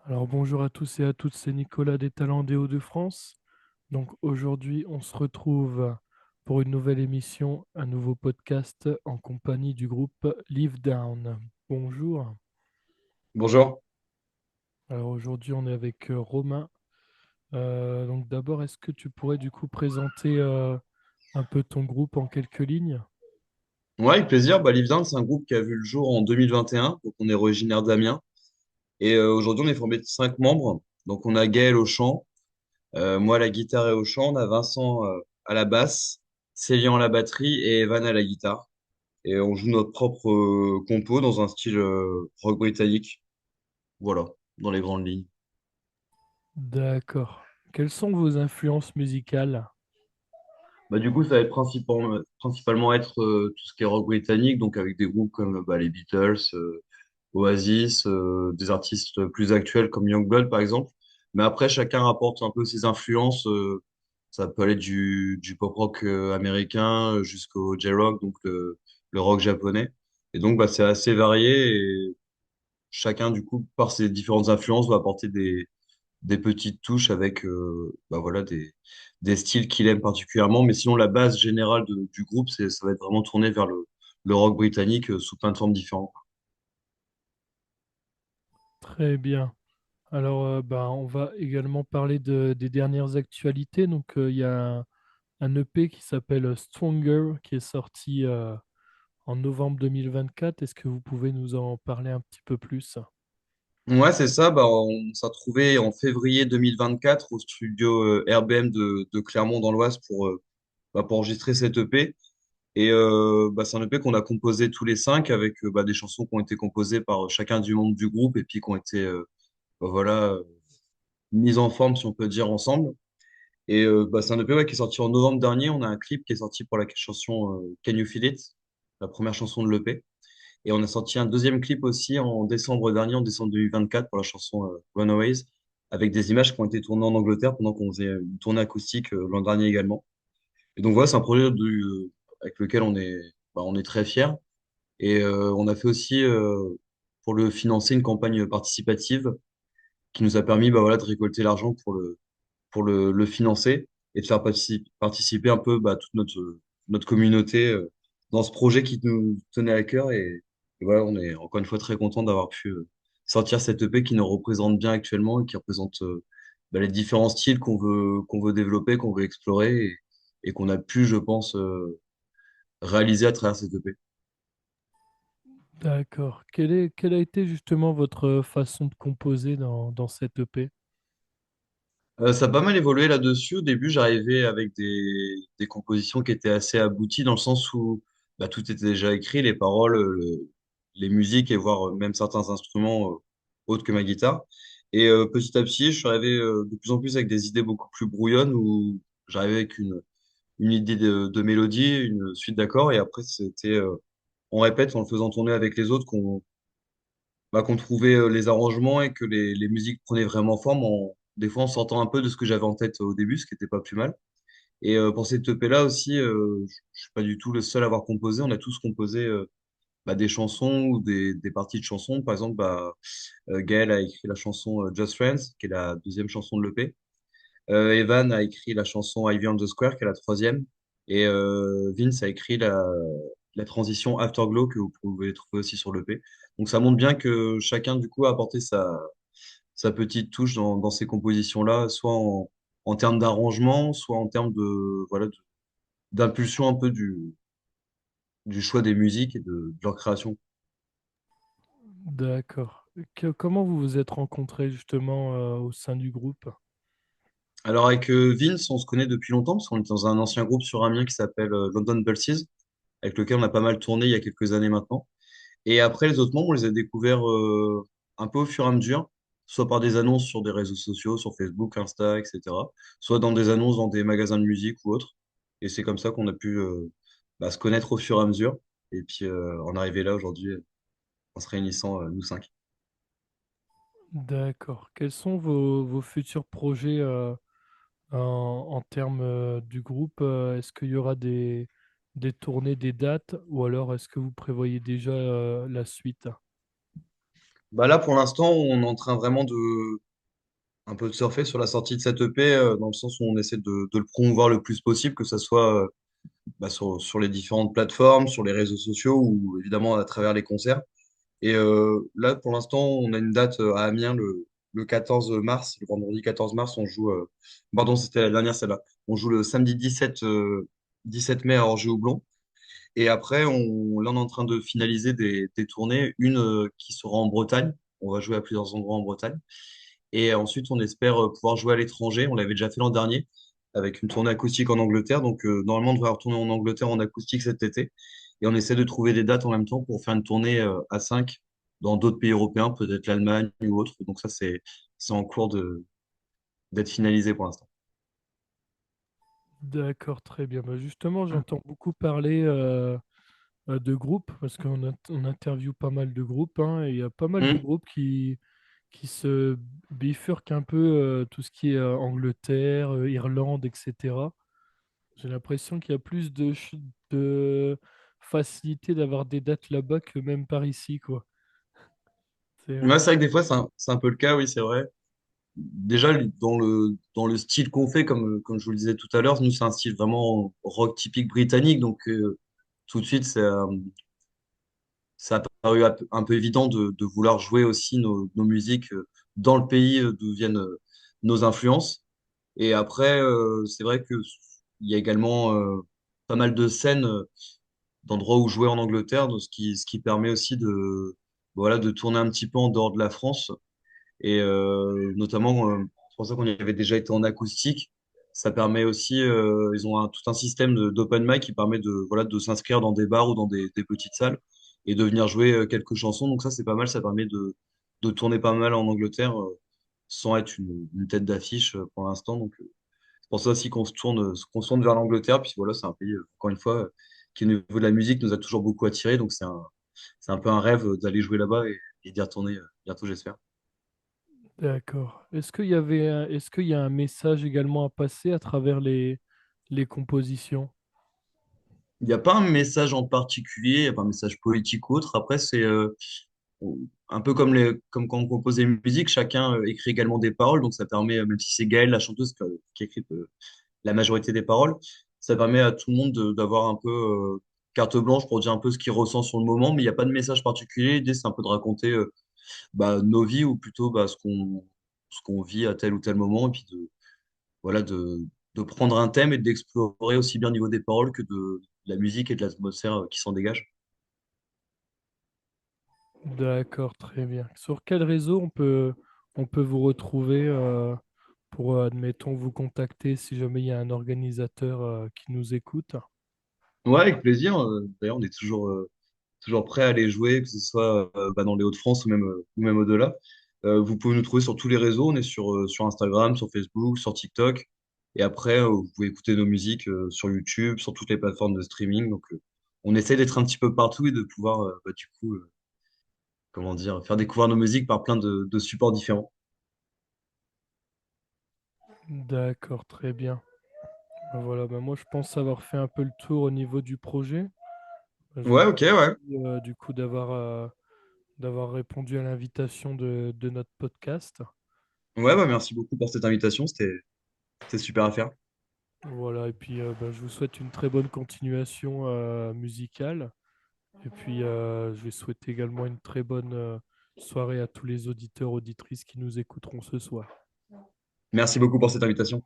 Alors bonjour à tous et à toutes, c'est Nicolas des Talents des Hauts-de-France. Donc aujourd'hui, on se retrouve pour une nouvelle émission, un nouveau podcast en compagnie du groupe Live Down. Bonjour. Bonjour. Alors aujourd'hui, on est avec Romain. Donc d'abord, est-ce que tu pourrais du coup présenter un peu ton groupe en quelques lignes? Ouais, avec plaisir. Live Down, c'est un groupe qui a vu le jour en 2021. Donc, on est originaire d'Amiens. Et aujourd'hui, on est formé de 5 membres. Donc, on a Gaël au chant, moi à la guitare et au chant. On a Vincent à la basse, Célian à la batterie et Evan à la guitare. Et on joue notre propre compo dans un style rock britannique. Voilà, dans les grandes lignes. D'accord. Quelles sont vos influences musicales? Du coup, ça va être principalement être tout ce qui est rock britannique, donc avec des groupes comme les Beatles, Oasis, des artistes plus actuels comme Youngblood par exemple. Mais après, chacun rapporte un peu ses influences. Ça peut aller du pop rock américain jusqu'au J-rock, donc le rock japonais. Et donc, c'est assez varié et chacun, du coup, par ses différentes influences, va apporter des petites touches avec voilà, des styles qu'il aime particulièrement. Mais sinon, la base générale du groupe, ça va être vraiment tourné vers le rock britannique sous plein de formes différentes. Très bien. Alors, on va également parler des dernières actualités. Donc, il y a un EP qui s'appelle Stronger qui est sorti en novembre 2024. Est-ce que vous pouvez nous en parler un petit peu plus? Ouais, c'est ça. On s'est retrouvé en février 2024 au studio RBM de Clermont dans l'Oise pour enregistrer cet EP. Et c'est un EP qu'on a composé tous les cinq avec des chansons qui ont été composées par chacun du membre du groupe et puis qui ont été voilà, mises en forme, si on peut dire, ensemble. Et c'est un EP qui est sorti en novembre dernier. On a un clip qui est sorti pour la chanson Can You Feel It, la première chanson de l'EP. Et on a sorti un deuxième clip aussi en décembre dernier, en décembre 2024, pour la chanson Runaways, avec des images qui ont été tournées en Angleterre pendant qu'on faisait une tournée acoustique l'an dernier également. Et donc voilà, c'est un projet avec lequel on est très fiers. Et on a fait aussi, pour le financer, une campagne participative qui nous a permis voilà, de récolter l'argent pour le financer et de faire participer un peu toute notre communauté dans ce projet qui nous tenait à cœur. Et voilà, on est encore une fois très content d'avoir pu sortir cette EP qui nous représente bien actuellement et qui représente les différents styles qu'on veut développer, qu'on veut explorer et qu'on a pu, je pense, réaliser à travers cette EP. D'accord. Quelle a été justement votre façon de composer dans cette EP? Ça a pas mal évolué là-dessus. Au début, j'arrivais avec des compositions qui étaient assez abouties dans le sens où tout était déjà écrit, les paroles, les musiques et voire même certains instruments autres que ma guitare. Et petit à petit, je suis arrivé de plus en plus avec des idées beaucoup plus brouillonnes où j'arrivais avec une idée de mélodie, une suite d'accords et après c'était on répète en le faisant tourner avec les autres qu'on trouvait les arrangements et que les musiques prenaient vraiment forme des fois en sortant un peu de ce que j'avais en tête au début, ce qui était pas plus mal. Et pour cette EP-là aussi, je suis pas du tout le seul à avoir composé. On a tous composé des chansons ou des parties de chansons. Par exemple, Gaël a écrit la chanson Just Friends, qui est la deuxième chanson de l'EP. Evan a écrit la chanson Ivy on the Square, qui est la troisième. Et Vince a écrit la transition Afterglow, que vous pouvez trouver aussi sur l'EP. Donc ça montre bien que chacun, du coup, a apporté sa petite touche dans ces compositions-là, soit en termes d'arrangement, soit en termes d'impulsion un peu du choix des musiques et de leur création. D'accord. Comment vous vous êtes rencontrés justement au sein du groupe? Alors avec Vince, on se connaît depuis longtemps, parce qu'on est dans un ancien groupe sur Amiens qui s'appelle London Pulses, avec lequel on a pas mal tourné il y a quelques années maintenant. Et après, les autres membres, on les a découverts un peu au fur et à mesure, soit par des annonces sur des réseaux sociaux, sur Facebook, Insta, etc., soit dans des annonces dans des magasins de musique ou autres. Et c'est comme ça qu'on a pu se connaître au fur et à mesure. Et puis en arriver là aujourd'hui, en se réunissant, nous cinq. D'accord. Quels sont vos futurs projets en termes du groupe? Est-ce qu'il y aura des tournées, des dates, ou alors est-ce que vous prévoyez déjà la suite? Bah là, pour l'instant, on est en train vraiment de un peu de surfer sur la sortie de cette EP, dans le sens où on essaie de le promouvoir le plus possible, que ça soit bah, sur les différentes plateformes, sur les réseaux sociaux ou évidemment à travers les concerts. Et là, pour l'instant, on a une date à Amiens le 14 mars, le vendredi 14 mars, on joue. Pardon, c'était la dernière, celle-là. On joue le samedi 17 mai à Orgy-Houblon. Et après, là, on est en train de finaliser des tournées. Une qui sera en Bretagne. On va jouer à plusieurs endroits en Bretagne. Et ensuite, on espère pouvoir jouer à l'étranger. On l'avait déjà fait l'an dernier avec une tournée acoustique en Angleterre. Donc, normalement, on devrait retourner en Angleterre en acoustique cet été. Et on essaie de trouver des dates en même temps pour faire une tournée à 5 dans d'autres pays européens, peut-être l'Allemagne ou autre. Donc, ça, c'est en cours d'être finalisé pour l'instant. D'accord, très bien. Bah, justement, j'entends beaucoup parler de groupes, parce on interviewe pas mal de groupes, hein, et il y a pas mal de Hmm. groupes qui se bifurquent un peu tout ce qui est Angleterre, Irlande, etc. J'ai l'impression qu'il y a plus de facilité d'avoir des dates là-bas que même par ici, quoi. C'est, Ouais, c'est vrai que des fois, c'est un peu le cas, oui, c'est vrai. Déjà, dans le style qu'on fait, comme je vous le disais tout à l'heure, nous, c'est un style vraiment rock typique britannique. Donc, tout de suite, ça a paru un peu évident de vouloir jouer aussi nos musiques dans le pays d'où viennent nos influences. Et après, c'est vrai que il y a également pas mal de scènes d'endroits où jouer en Angleterre, donc ce qui permet aussi voilà, de tourner un petit peu en dehors de la France. Et notamment, c'est pour ça qu'on y avait déjà été en acoustique. Ça permet aussi, ils ont tout un système d'open mic qui permet voilà, de s'inscrire dans des bars ou dans des petites salles et de venir jouer quelques chansons. Donc ça, c'est pas mal. Ça permet de tourner pas mal en Angleterre sans être une tête d'affiche pour l'instant. Donc c'est pour ça aussi qu'on se tourne vers l'Angleterre. Puis voilà, c'est un pays, encore une fois, qui au niveau de la musique nous a toujours beaucoup attirés. Donc c'est un peu un rêve d'aller jouer là-bas et d'y retourner bientôt, j'espère. d'accord. Est-ce qu'il y a un message également à passer à travers les compositions? Il n'y a pas un message en particulier, il n'y a pas un message politique ou autre. Après, c'est un peu comme quand on compose des musiques, chacun écrit également des paroles. Donc ça permet, même si c'est Gaëlle, la chanteuse, qui écrit la majorité des paroles, ça permet à tout le monde d'avoir un peu carte blanche pour dire un peu ce qu'il ressent sur le moment. Mais il n'y a pas de message particulier. L'idée, c'est un peu de raconter nos vies ou plutôt ce qu'on vit à tel ou tel moment. Et puis voilà, de prendre un thème et d'explorer aussi bien au niveau des paroles que de la musique et de l'atmosphère qui s'en dégage. D'accord, très bien. Sur quel réseau on peut vous retrouver pour, admettons, vous contacter si jamais il y a un organisateur qui nous écoute? Ouais, avec plaisir. D'ailleurs, on est toujours prêt à aller jouer, que ce soit bah, dans les Hauts-de-France ou même au-delà. Vous pouvez nous trouver sur tous les réseaux. On est sur Instagram, sur Facebook, sur TikTok. Et après, vous pouvez écouter nos musiques sur YouTube, sur toutes les plateformes de streaming. Donc, on essaie d'être un petit peu partout et de pouvoir, bah, du coup, comment dire, faire découvrir nos musiques par plein de supports différents. D'accord, très bien. Ben voilà, ben moi je pense avoir fait un peu le tour au niveau du projet. Ben je vous Ouais, ok, ouais. remercie du coup d'avoir répondu à l'invitation de notre podcast. Ouais, bah, merci beaucoup pour cette invitation. C'était super à faire. Voilà, et puis ben, je vous souhaite une très bonne continuation musicale. Et puis je vais souhaiter également une très bonne soirée à tous les auditeurs, auditrices qui nous écouteront ce soir. Merci beaucoup pour cette invitation.